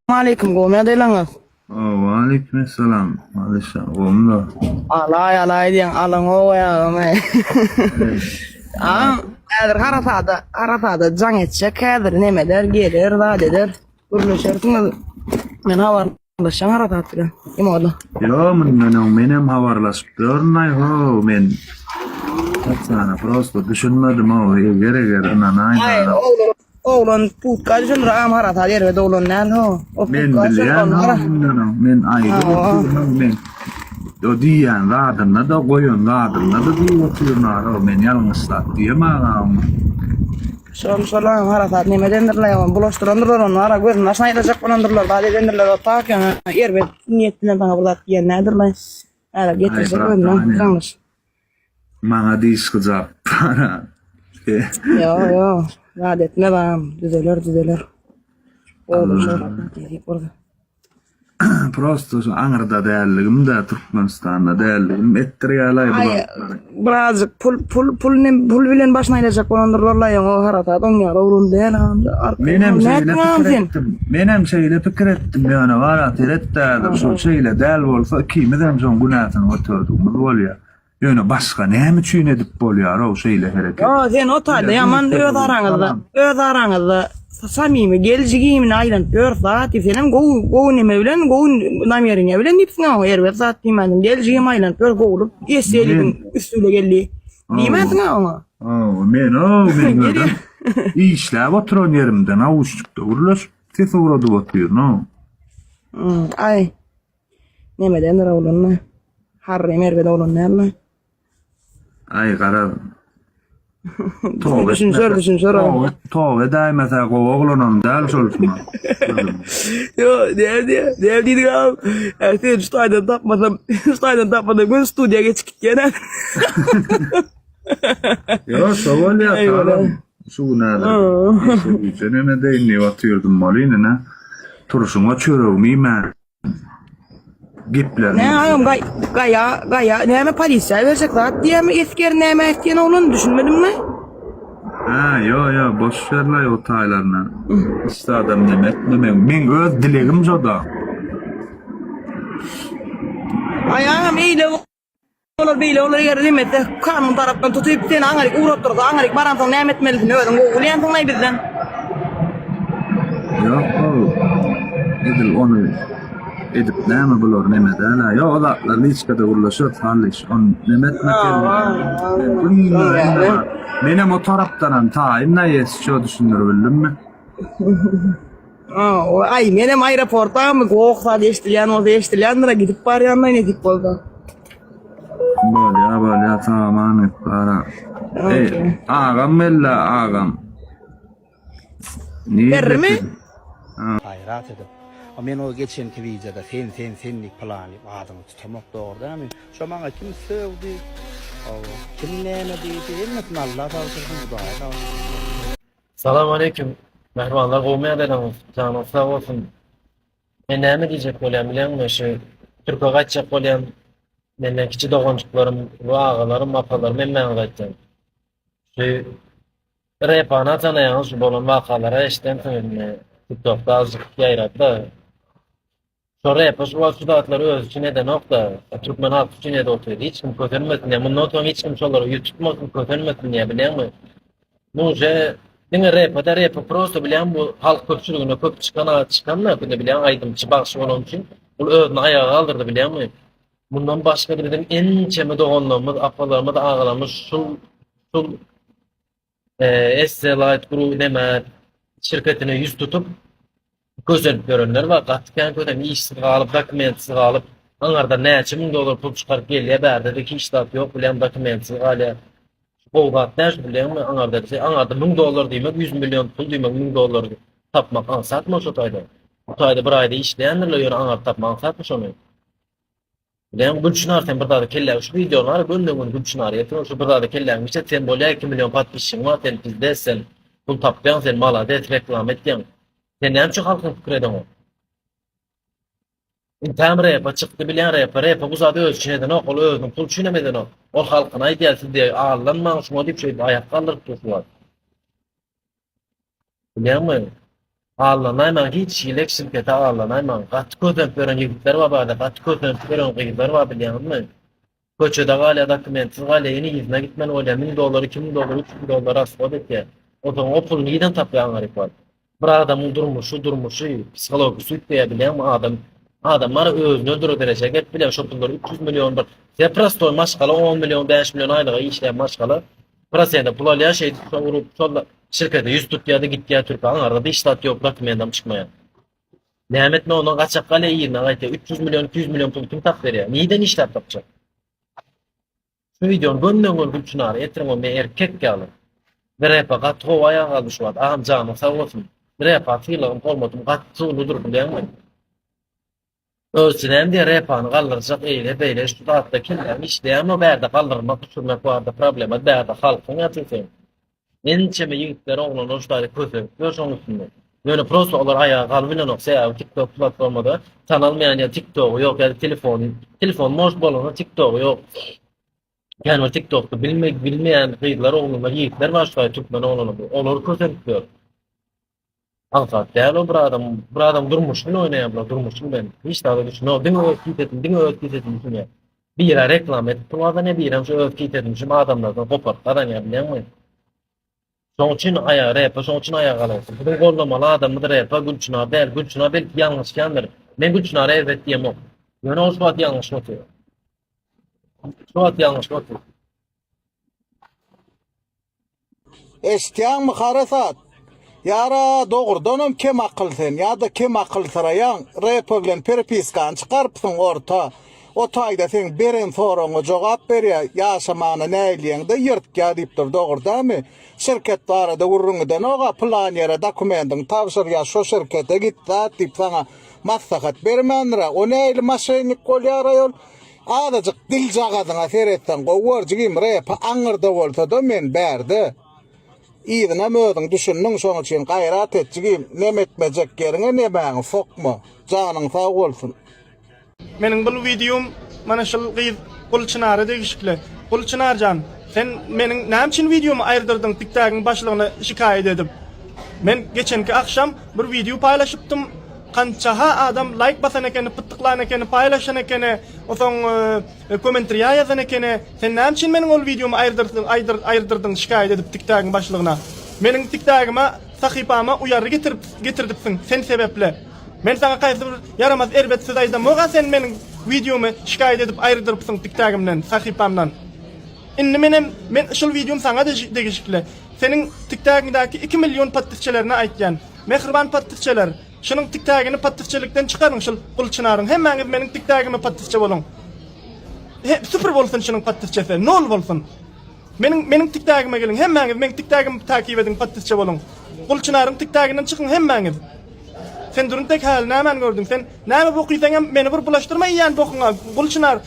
Aleyküm gome deyleňiz. Aleykümselam. Alışa oldu. Alay alay diýen alan o ýa-me. Häzir haratada jaň etjek, häzir nemeder gelir, zat eder. Gürleşersiňiz. Men habarlaşan haratat bilen. Kim oldu? Yo, menem havarlaşıp durmay ho men. Tatsana prosto düşünmedim o gere nanay. Ay, oğlan putka düşünür am haratat yer we oğlan näme ho? Men bilýän men aýdy men. O diýen zadyna da goýun zadyna da diýýär men ýalňyslat diýemem. Şol haratat nemedendirler ýa bulaşdyrandyrlar onu ara gözüň aşağı ýaşak bolandyrlar bade edendirler o tak ýa ýerbet niýetine baňa bulat diýen nädirler. Ara getirse gözüň gaňyş. Maňa diýişjak. Yo, rahat etme bam, düzeler. Oğlum dedik burada. Prosto şu Aňarda däldigim de Türkmenistan'da däldigim etdirýärler bu. Birazcık pul bilen başına ilecek olandırlarla ya o haratat on ýara urun däl Menem şeýle pikir etdim ýöne bara teretde şu şeýle däl bolsa kimeden jon günatyny götürdüm bolýar. Ýöne başga näme üçin edip bolýar o şeýle hereket. Ya sen o taýda ýaman öz araňyzda samimi geljigimini aýlanıp görsa, senem gowy neme bilen, gowy nameriňe bilen hepsini o ýerde zat diýmedim. Geljigim aýlanıp gör gowulyp, eseligiň üstüne geldi. Diýmedin oňa? Men gördüm. İşläp oturan ýerimden awuşçukda urulaş, tesawurady batýar, no. Ay. Nemedendir oğlanlar? Harry merwede oğlanlar. Ay gara. Düşünsör. Towe daýmasa gowaglanan däl şolsuma. Yo, diýdi gam. Sen staydan tapmadam, gün studiýa geçip gitýän. Yo, sowal ýa. Şu näde? Senene deýni watyrdym malyny, turşuňa çöregimi gepler. Ne ayam gaya näme polisiýa berjek zat diýemi esker näme etdiň oğlun düşünmedim mi? Yo, boş verle o taýlaryna. İşte adam näme etmem. Men öz dilegim joda. Ayam eýle olar beýle olar ýer demede kanun tarapdan tutup seni aňaryk urap durdy. Aňaryk baransaň näme etmelisin özüň gowulýan taňy bizden. Yo, edil onu edip näme bolar näme däl. Yo, olar liçkada urlaşyp haliş on näme etmek menem o tarapdan taýyn näýes şo düşünür bildimmi? Ay menem aeroportda mı gowsa eştilýändir gidip barýandan edip boldy. Bolýa tamam et bara. Agam mella agam. Bermi? Hayrat edip. Men o geçenki videoda senlik plany adymy tutamak dogrudan men şo maňa kim söwdi? Kim näme diýdi? Elbetde Allah taýýarsyn Hudaýa. Salam aleyküm. Mehmanlar gowmaya dedim. Canım sağ olsun. Men näme diýjek bolýam bilenmi? Şu Türkçe gaçjak bolýam. Menden kiçi dogonçuklarym, agalarym, apalarym men gaçjam. Şu repana tanaýan şu bolan wakalara eşden tanyň. TikTok'da azıcık ýaýratdy. Sonra yapış o sudatlar öz için neden nokta Türkmen halkı için neden oturuyor hiç kim kötülmesin ya bundan sonra hiç kim şoları YouTube'da kötülmesin ya bilen mi? Nuje dine rap prosto bilen bu halk köpçülüğüne köp çıkanlar bir de bilen aydım çıbakşı olan için bu özünü ayağa kaldırdı bilen mi? Bundan başka bir dedim en çeme doğanlarımız, apalarımız, ağalarımız şu Esselite Group deme şirketine yüz tutup gözlenip görenler var. Gatken ködem işsiz galyp, dokumentsiz galyp, aňarda näçe $1000 pul çykaryp gelýär bärde ki iştap ýok bilen dokumentsiz galýar. Bowgat näş bilenmi aňarda $1000 diýmek 100 milyon pul diýmek $1000 tapmak ansatma şo taýda. Bu taýda bir aýda işleýändirler ýöne aňar tapmak ansatma şonu. Bilen gülçünar sen bir daha kelle şu videolar gönlüňiň gülçünar ýetir şu bir daha kelle işte sen bolýar 2 milyon patpişiň var sen bizde sen pul tapýan sen malade reklam etdiň. Sen näçe halkyň pikir edin o? Tamre açykdy bilen rap bu zady ölçüneden o ol özüň pul çünemeden o. Ol halkyna aýdýarsyň diýe ağlanmaň şoňa diýip şeýle aýak galdyryp durýar. Bilenmi? Ağlanayman hiç şilek şirkete ağlanayman. Gat kötüp gören yigitler var bada, gat kötüp gören kıyıklar var biliyor musun? Köçede gale dokumentsiz gale yeni yüzüne gitmen öyle $1000, $2000, $3000 asfalt et ya. O zaman o pul neden tapıyan garip var? Bir adamın durmuşu, psikologisi yükleyebilen adamlar özünü öldürecek hep bile şu pulları 300 milyon bir. Deprestoy maşgala 10 milyon 5 milyon aylığa işleyen maşgala. Prasiyada pul alayan şey vurup sonra şirkete 100 tut ya da git ya Türkiye'nin arada işlat yok dokumentam çıkmaya. Nimet mi onun kaçak kale yerine ayta 300 milyon 200 milyon pul kim tak veriyor? Neden işlat yapacak? Şu videonun göndöngül gülçünarı etirin o erkek gelin. Bir repa gat hovaya kalmış var. Ağam canım sağ olsun. Bir repa fiilagım olmadım. Gat tuğludur bilen mi? Ölçünem diye repanı kaldıracak eyle beyle şu dağıtta kimler işleyen o berde kaldırmak düşürmek vardı problemet berde halkın yatırtayım. Ençeme yigitler oğlan hoşları kötü. Göz onun üstünde. Böyle prosto olur ayağa kalbine noksa ya TikTok platformada tanınmayan ya TikTok'u yok ya telefon moş bolana TikTok'u yok. Yani o TikTok'ta bilmeyen kıyıklar oğlunlar yiğitler var şu an Türkmen oğlunu. Olur kötülükler. Alfat değerli bir adam durmuş mu oynayabla durmuşum ben. Hiç daha düşünüyorum. Değil mi öğüt etmişim ya. Bir yere reklam et. Bunlarda ne bileyim şu öğüt etmişim adamlardan kopartlardan ya bilen mi? Son için ayağı repa, son için ayağı kalırsın. Bugün kollamalı adamıdır repa, Gülçınar değil. Gülçınar belki yanlış kendir. Ben Gülçınar'a evet diyemem. Yani o şu an yanlış mı diyor? Şu an yanlış mı diyor? Eştiyan mı karasat? Yara doğrudanım kim akıl sen ya da kim akıl sırayan repoglen perpiskan çıkarpsın orta. O tayda sen birin sorunu cevap veriyor. Yaşamanı neyliyen de yırt ya deyip dur doğruda mı? Şirket var da vurungudan oğa plan yere dokumentin tavsır ya şu şirkete git da deyip sana maslahat vermenlere. O neyli maşinik kol yarayol. Adacık dil cağadına seyretsen kovarcıgim repa anırda olsa da men berdi. İyidine mödün düşündün son için gayrat etçigim nemetmecek yerine ne ben sokma canın sağ olsun. Menin bu videom mana şol gyz Gulçınar'a degişikli. Gulçınarjan, sen menin näçin videomu aýrdyrdyň TikTok'un başlygyna şikayet edip. Men geçenki akşam bir video paylaşypdym. Kançaha adam like basan ekeni, pıttıklan ekeni, paylaşan ekeni, oson komentarya yazan ekeni. Sen näçin menin ol videomu aýrdyrdyň şikayet edip TikTok'un başlygyna. Menin TikTok'uma, sahypama uyarı getirdipsin sen sebeple. Men sana gaýsy bir yaramaz erbet söz aýdam. Moga sen meniň videomu şikayet edip aýrdyrypsyň TikTok'umdan, sahypamdan. Indi men şol videom sana degişikli. Senin TikTok'undaky 2 milyon pattisçilerine aýtjan. Mehriban pattisçiler, şunun TikTok'unu pattisçilikden çıkarın şol Gulçınaryň. Hemmäňiz meniň TikTok'umy pattisçi boluň. Sıfır bolsun şunun pattisçisi, nol bolsun. Meniň TikTok'uma gelin, hemmäňiz meniň TikTok'umy takip edin, pattisçi boluň. Gulçınaryň TikTok'undan çykyn hemmäňiz. Sen durun tek hal näme gördün sen? Näme bokysaň meni bir bulaşdyrma ýan bokyňa. Gulçınar,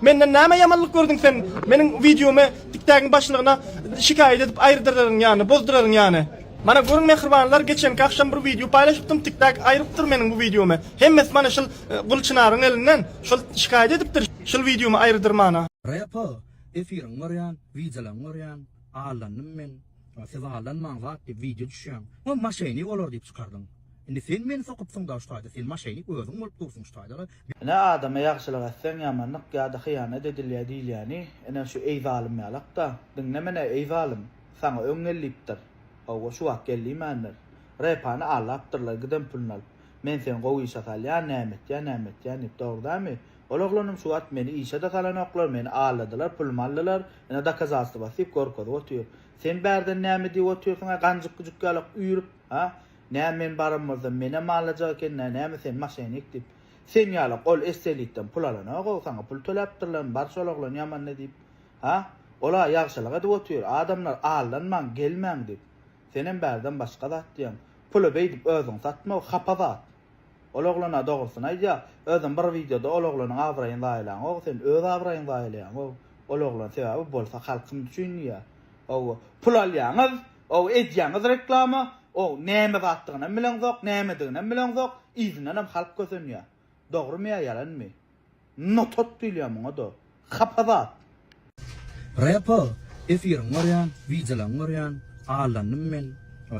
menden näme ýamanlyk gördün sen? Meniň videomu TikTok'un başlygyna şikayet edip aýrdyryň ýani, bozduraryň ýani. Mana görün mehribanlar geçenki akşam bir video paylaşypdym TikTok aýrypdyr meniň bu videomu. Hemmes mana şol Gulçınaryň elinden şol şikayet edipdir. Şol videomu aýrdyrmana. Repa, efiriň görýän, videolaryň görýän, ağlandım men. Siz ağlanmaň zat diýip video düşýän. O maşyny bolar diýip çykardyň. Indi sen meni sokup da ştaýda, sen maşyny özüň bolup dursun ştaýda. Ne adama yaxşylyk etsen ýamanlyk ýa-da hyýanet edilýär diýil ýani. Ene şu ey zalim ýalak da, dinlemene ey zalim, sana öňellipdir. O şu wagt gelýänler. Repany alapdyrlar, giden pulny alyp. Men sen gowy şakalýan nämet ýani dogdamy? Olaglanym şu wagt meni işe-de kalanoklar, meni aladylar, pulumy aldylar. Ene da kazasy basyp gorkady otyr. Sen berden näme diýip otyrsyň, ganjyk güjük ýalak üýrüp, ha? Nämen barymyzda mene malajak eken, näme sen maşyny ekdip. Sen ýaly ol esselikden pul alana, o sana pul töläpdirler, bar şolaglan ýaman ne diýip. Ha? Ola ýagşylyk edip otyr. Adamlar ağlanmaň, gelmäň diýip. Senin berden başga zat diýen. Pulu beýdip özüň satma, hapazat. Olaglana dogrusyna aýdýa, özüň bir videoda olaglanyň awraýyn zaýlan, o sen öz awraýyn zaýlan. Olaglan sebäbi bolsa halkym düşünýär. O pul alýaňyz, o edýäňiz reklama, o näme zatdygyny bilen zok, näme diýeni bilen zok, izlenip halk gözünýär. Dogrymy ýa ýalanmy? Notot diýýär muňa do. Hapazat. Repa, efiriň görýän, videolaryň görýän, ağlandım men.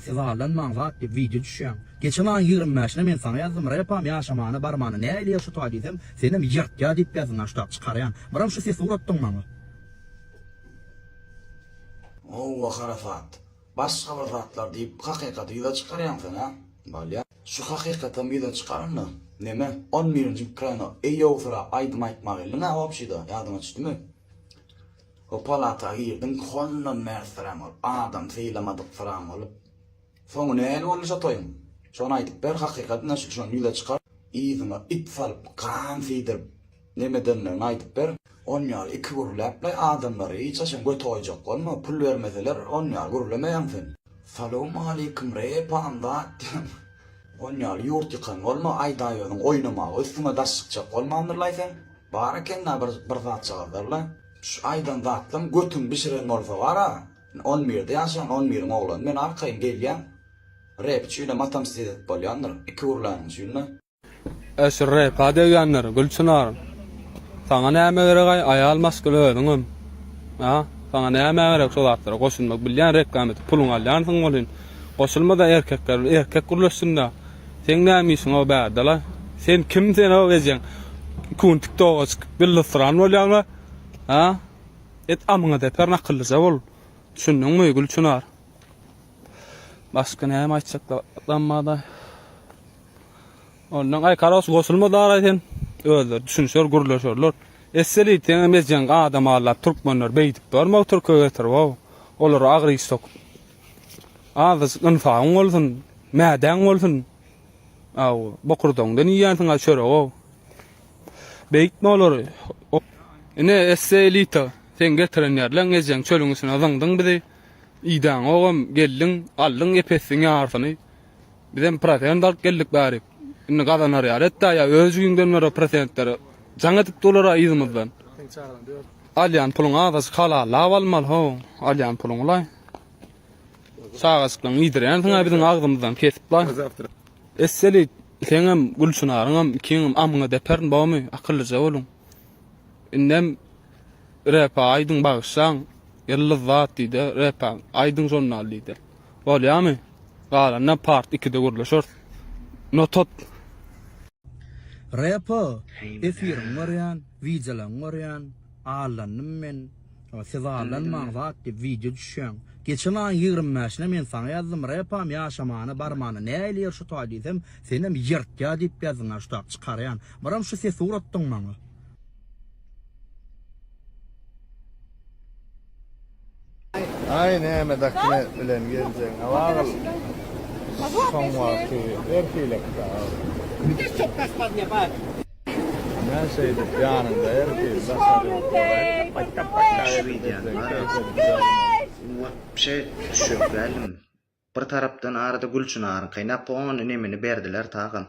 Siz ağlanmaň zat diýip video düşýän. Geçen aýyň 25-ne men sana ýazdym, repam ýaşamany barmany ne eýle şu taý diýdim. Senem ýyrtga diýip ýazyň aşdap çykarýan. Biram şu ses uratdyň maňa. Allah harafat. Başka bir zatlar deyip hakikati yüze çıkaryan sen ha? Balya. Şu hakikaten yüze çıkarın mı? Neme? 11. krana iyi olsura aydım aytmak elin ha vapşida. Yardım açtı mı? O palata girdin konlan merseram ol. Adam seylamadık faram olup. Sonu ne el olursa toyum. Şonu aytıp ber hakikaten şunu yüze çıkar. İyizime ip salıp kan seydirip. Neme denlerini aytıp ber. 10 ýar 2 gurulaplay adamlary hiç aşan göt oýjak bolma pul bermeseler 10 ýar gurulameýan sen. Salamu aleykum repanda. 10 ýar ýurt ýykan bolma aýda ýöňüň oýnamagy üstüne daşykjak bolmandyrlaýsan. Baraken bir zat çagdarlar. Şu aýdan zatlam götüm bişiren bolsa bara 11-de ýaşan 11 oglan men arkaýyn gelýän. Repçiyle matam sidet bolýandyr. 2 gurulanyň şuňda. Eşre padeganlar gülçünar. Sana näme gerek aýal maskula öňüm. Ha, sana näme gerek şolatlara goşulmak bilýän reklamety puluň alýansyň bolyn. Goşulmada erkek gurulşynda. Sen nämişiň o bädala? Sen kimsen o wejen? Kun TikTok'a çykyp bildiren bolýanlar. Ha? Et amyňa da per nakyllyja bol. Düşündiňmi gülçünar? Başga näme aýtsak da atlanmada. Ondan ay karos goşulmada araýan. Öldür, düşünşör, gurulşörler. Eseli teňe mezjan adam alap türkmenler beýdip barma türküge getir. Olar agry sok. Ağız ynfaň bolsun, mäden bolsun. Aw, bokurdoňdan ýantyň açar o. Beýtme olar. Ine eselita sen getiren ýerler mezjan çölüňüsine azyňdyň bizi. Ýdan ogam geldiň, aldyň epesiň ýarsyny. Bizem praten dart geldik bäri. Inne gadanar ýar etdi ýa özüňden mera prosentleri jaňatyp dolara ýyzymyzdan. Alýan puluň agaz halal almal ho, alýan puluň lay. Sagasykdan ýydyran taňa biziň agzymyzdan kesip lay. Eseli seňem gülçünaryňam ikiňim amyňa deperin bawmy akyllyja bolun. Indem repa aýdyň bagşaň ýyly zat diýdi, repa aýdyň jurnal diýdi. Bolýarmy? Galana part 2-de gurulşur. Notot Repo, efirin varyan, videolan varyan, ağlanım men, siz ağlanman zat diýip video düşýän. Geçen aýyň 25-ne men sana ýazdym, repam ýaşamany barmany ne eýle şu taý diýdim, senem ýyrtga diýip ýazyň aşdap çykarýan. Biram şu ses uratdyň maňa. Ay näme dakine bilen geljeň. Awal. Son wagty erkilekde. Ben şeydim yanında erkeği şey düşüp geldim. Bir tarapdan arada gülçünarın kaynap onu nemini berdiler taqın.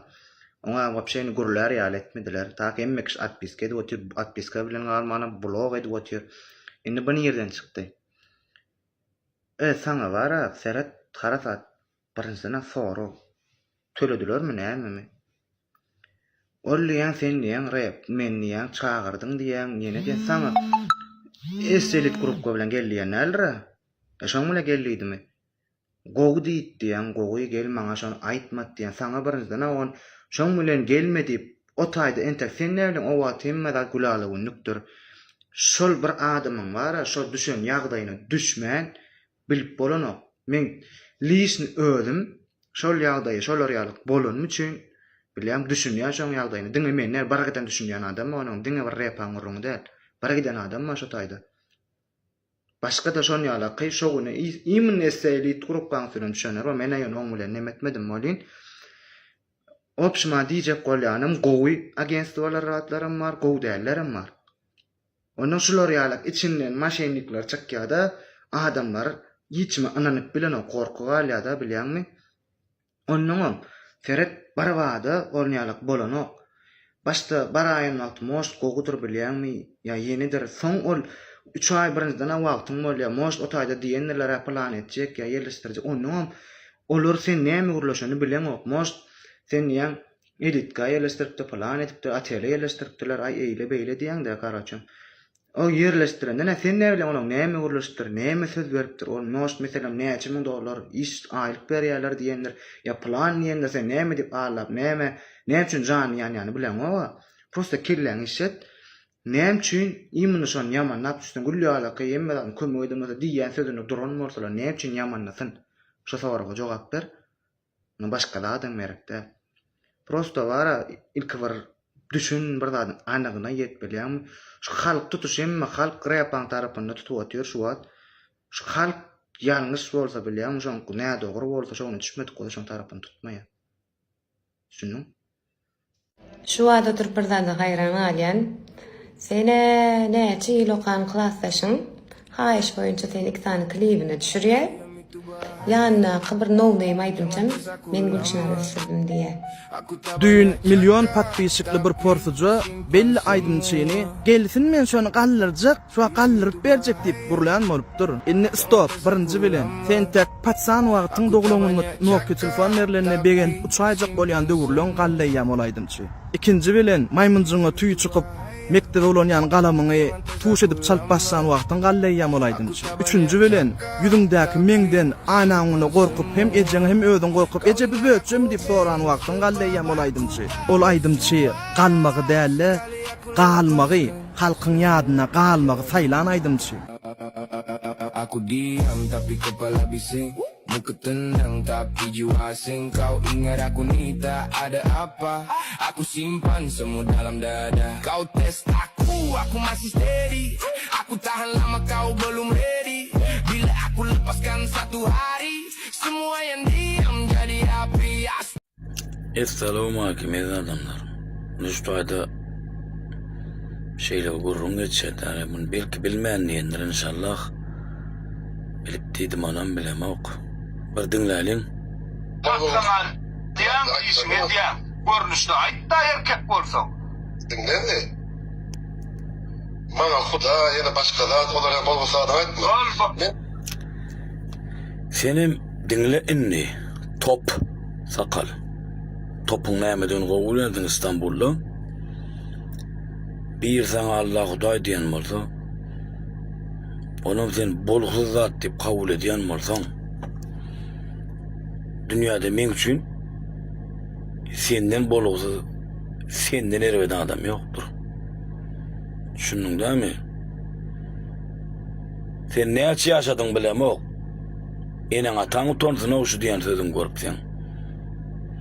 Ona wapşeni gurlar ýal etmediler. Taq emmek atpiske otyr atpiska bilen almany blog edi otyr. Indi buni ýerden çykdy. Sana bara Serhat Karasat birincisinden soru. Töledilermi näme? Olýan sen diýen rep, men diýen çağırdyň diýen, ýene diýen sana eselik grupga bilen gelýän näldira? Şoň bilen gelýidimi? Gowy diýip diýen, gowy gel maňa şonu aýtmat diýen, sana birinciden on şoň bilen gelmedi. O taýda entek sen näme o wagt hemmede gulaly nükdir. Şol bir adamyň bara, şol düşen ýagdaýyna düşmän bilip bolanok. Men liýişni öldüm. Şol ýagdaýy, şolar ýalyk bolanmy üçin bilýän düşünýän şoň ýagdaýyny. Diňe menler baragadan düşünýän adam onuň diňe bir repaň urungy däl. Baragadan adam şo taýda. Başga da şoň ýalyk şoňuny imin eseli turup gaňsyny düşünýär. O men aýan oň bilen nemetmedim bolyn. Opşma diýjek bolýanym gowy agentstwalar ratlarym bar, gowy dällerim bar. Onuň şolar ýalyk içinden maşenlikler çykýarda adamlar ýeçme ananyp bilen o korkuga alýarda bilýänmi? Onuň Ferhat barwada olňalyk bolanok. Başda baraýyn wagt most gogudur bilýänmi? Ýa ýenidir soň ol 3 ay birinciden wagtyň bolýar. Most o taýda diýenler plan etjek ýa ýerleşdirjek. Onuň olar sen näme gurulşyny bilenok. Most sen ýa editka ýerleşdiripdi, plan etipdi, ateliýe ýerleşdiripdiler, ay eýle beýle diýende garaçym. O yerleştirende ne sen ne bilen onuň näme guruluşdyr, näme söz beripdir. Ol most meselem näçe ming dollar iş aýlyk berýärler diýenler. Ya plan diýende sen näme diýip alap, näme üçin jan ýani bilen o. Prosta kirleň işet. Näme üçin imini şon ýamanlap düşdün gurulýarlar, ýemmeden kömek edemede diýen sözüni duran bolsalar näme üçin ýamannasyn? Şo soraga jogap ber. Onu başga da adam merekde. Prosta wara ilki bir düşün bir zat anygyna ýetmelýär. Şu halk tutuş emme halk repan tarapynda tutup atýar şu wagt. Şu halk ýalňyş bolsa bilýär, şoň näme dogry bolsa şonu düşmedik goýa şoň tarapyny tutmaýar. Düşündiň? Şu wagtda turup bir zat gaýran alýan. Sene näçe ýyl okan klassdaşyň haýyş boýunça seni 2 tane klibine düşürýär. Ýanyna bir no-name aýdymçam, men Gülçinara düşürdim diýe. Düýün milyon patbysykly bir porsuja belli aýdymçyny gelsin men şonu gallyrjak, şu gallyryp berjek diýip gurlan bolupdyr. Indi stop birinji bilen sen tek patsan wagtyň dogulagyny nokta telefon merlerine begen uçaýjak bolýan döwürlüň gallaýam olaýdymçy. İkinji bilen maymunjyňa tüý çykyp mektebe bolan galamyny tuş edip çalp bassan wagtyň gallaýam olaýdymçy. Üçüncü bilen ýüzüňdäki meňden anaňyny gorkup hem ejeň hem özüň gorkup eje bir böçüm diýip soran wagtyň gallaýam olaýdymçy. Ol aýdymçy galmagy dälle, galmagy halkyň ýadyna galmagy saýlan aýdymçy. Aku diam tapi kepala bising, muka tenang tapi jiwa asing. Kau ingat aku ni tak ada apa, aku simpan semua dalam dada. Kau tes aku masih steady. Aku tahan lama kau belum ready. Bila aku lepaskan satu hari, semua yang diam jadi api. Assalamualaikum adamlar. Nuştayda şeyle gurrun geçer. Bunu belki bilmeyen diyenler inşallah bilip dedim anam bilemek. Bir dinleyelim. Baksaňan diýen işiňe diýen görnüşde aýtda erkek bolsaň. Dinledi. Bana Huda ya da başkalar olarak bolsa da aýtma. Senim dinle inni top sakal. Topun nämeden gowuladyn İstanbul'da. Bir sana Allah Huday diýen bolsa, onu sen bolgusyz zat diýip kabul edýän bolsaň, dünýäde men üçin senden bolgusyz, senden erbeden adam ýokdur. Düşündiňmi? Sen näçe ýaşadyň bilemok. Eneň ataň utansyna şu diýen sözüň görüpsen.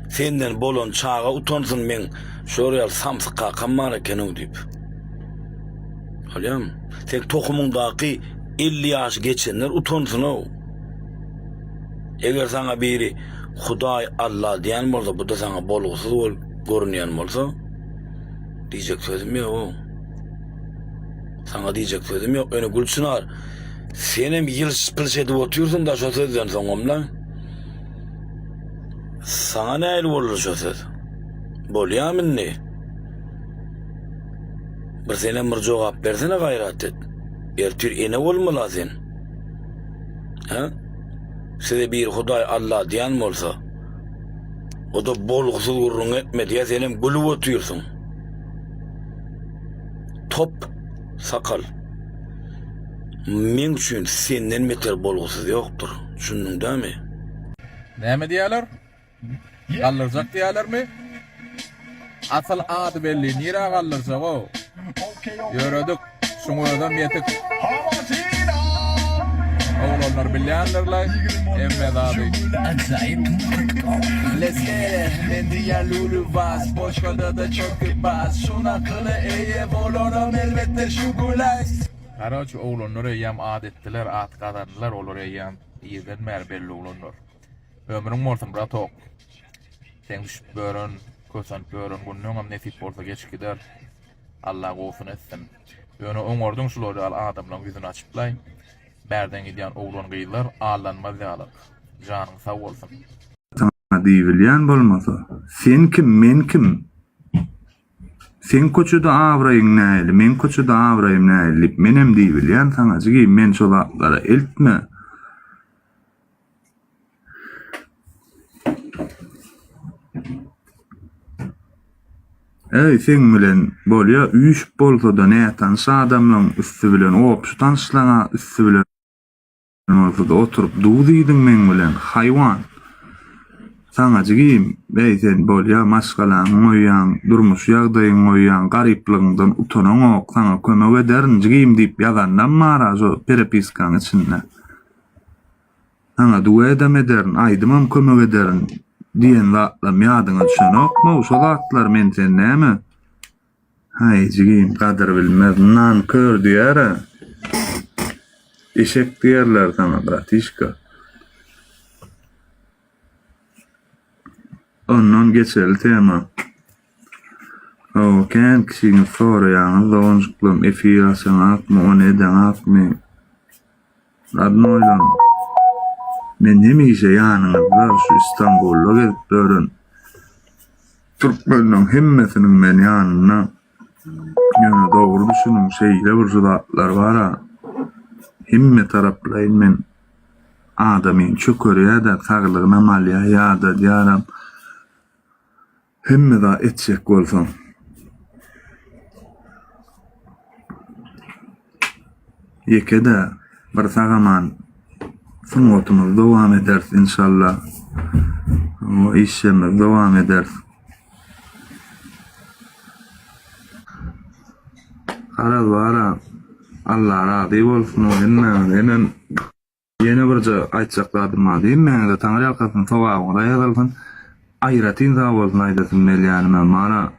Senden bolan çağa utansyn men şoreal samsyka kammar ekenim diýip. Halyam, sen tokumundaki 50 yaş geçenler utansın o. Eger sana biri Huday Allah diyen bolsa, bu da sana bolgusyz görünýän bolsa, diýjek sözüm ýok o. Sana diýjek sözüm ýok. Öne Gülçinar, senem ýyl-pylş edip oturýarsyň da şo sözden soňamla. Sana näil bolar şo söz? Bolýarmyny? Bir senem bir jogap bersene gayrat et. Ertir ene bolmaly sen. Ha? Size bir Huday Allah diýen bolsa, o da bolgusyz gurrun etmedi ya senem gülüp oturýarsyň. Top sakal. Men üçin senden meter bolgusyz ýokdur. Düşündiňmi? Näme diýerler? Gallyrjak diýerlermi? Asal adı belli, nira gallyrjak o? Yöredik, şuňadan metek. Oğlanlar bilýänlerler, emme daby. Lesere, men diýer lulu vas, boşkada da çok bas. Şuna kılı eye bolonom elbette şu gulays. Karaçı oğlanlar eýem adetdiler, at gadanlar olur eýem. Ýerden mer belli oğlanlar. Ömrüň bolsun bratok. Sen düşüp börün, kösen börün, günnüňem nesip bolsa geç gider. Allah gowsun etsin. Öňe oňordyň şulary al adamlaryň ýüzüni açyplay. Berden gidýän oğlan gyýlar, allanmaz ýalyk. Janyň sag bolsun. Diýilýän bolmasa, sen kim, men kim? Sen koçuda awraýyň näli, men koçuda awraýym näli, menem diýilýän saňa jygy men şolaklara eltme. Sen bilen bolýa üç bolsa da nätansa adamlaryň üstü bilen opşutançlaňa üstü bilen ortada oturup duýdyň men bilen haýwan. Sana jigim beýsen bolýa maskalaň oýan, durmuş ýagdaýyň oýan, garyplygyňdan utanaň ok sana kömek ederin jigim diýip ýazandan mara zo perepiskaň içinde. Sana duýa edem ederin, aýdymam kömek ederin diýen zatlar ýadyňa düşenokmy? Şu zatlar men sen näme? Hay jigim gadyr bilmez, nan kör diýär. Eşek diýerler sana bratişka. Ondan geçeli tema. O kent kişinin sorayan doğuncuklum efirasyon atma o neden atma. Radno oylan. Men hemişe yanınızda şu İstanbul'da gelip görün. Türkmen'in hemmesinin men yanına. Yani doğru düşünün şeyle bir zudatlar var ha. Himme taraplayın men adamın çökörüye de sağlığına malya ya da diyaram. Hemme da etçek bolsun. Yekede bir sagaman sungotumuz devam eder inşallah. O işimiz devam eder. Karaz vara Allah razı bolsun o enen yeni birce aýtjakladım adyň men de taňry alkasyň sowagyna ýazylsyn. Ayratin da bolsun aýdasyn melýanyma mana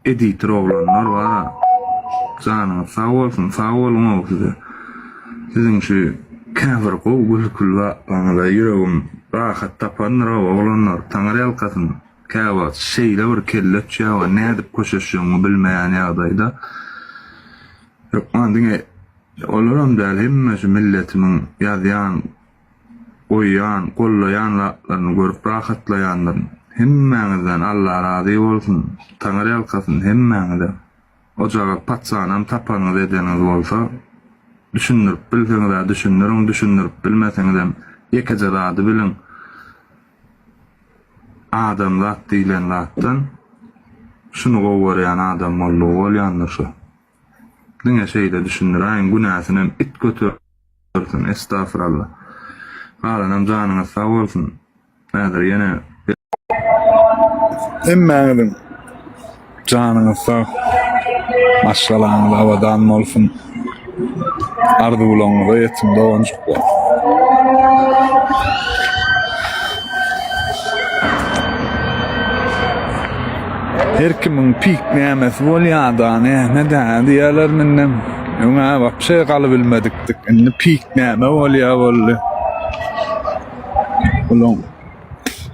editor oglanlar var. Janyňyz sag bolsun, sag bolun size. Siziň şu käbir gowy gülkül bana ýüregim rahat tapanlar oglanlar taňry alkasyň käbir şeýle bir kellet ýa-da nädip köşeşýäňi bilmeýän ýagdaýda yok andyňa olaram däl hemme şu milletimiň ýazýan oýan, gollaýanlaryny görüp rahatlaýanlar hemmeňizden Allah razı bolsun. Taňry alkasyň hemmeňizde. Ojaga patsanam tapanyňyz edeniňiz bolsa düşündirip bilseňiz, düşündirip bilmeseňiz ýekece zady bilin. Adam zat diýilen zatdan şunu gowurýan adam bolýar bolýandyr şu. Diňe şeýle düşündirýän günahyny it götürsin. Estağfurullah. Galanam janyňyz sag bolsun. Nädir ýene hemmeňiziň janyňyz sag. Maşalaňyz awadan bolsun. Arzuwlaňyza ýetsin dowunçuklar. Her kimiň pik nämesi bolýar-da, näme diýerler menden. Öňe bak şey galy bilmedikdik. Indi pik näme bolýar boldy. Ulan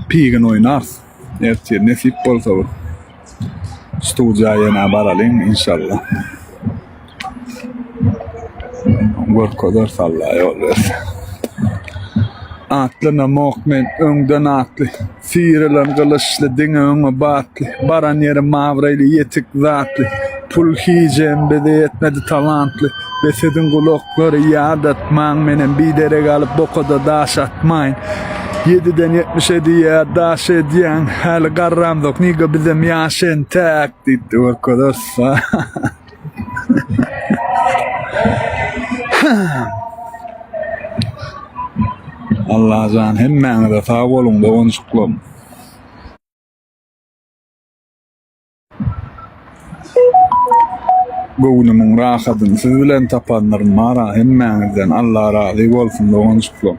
pigin oynar. Ertir nesip bolsa bu. Studiýaýa baralyn inşallah. Gorkodar sallaýa olur. Atlyna mokmen öňden atly. Sirilen gylışly diňe öňe batly. Baran ýere mawraýly ýetik zatly. Pul hijem bede etmedi talantly. Besedin gulaklary ýadatmaň menen bidere galyp bokoda daş atmaýyn. 7'den 77'ye daş edýän häli garramdok niga bizem ýaşen tak diýdi gorkodar. Allah jan hemmeňize sag bolun dowunçuklar. Gowunumyň rahatyny siz bilen tapanlar mara hemmeňizden Allah razı bolsun dowunçuklar.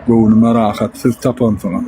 Gowunuma rahat siz tapansyňyz.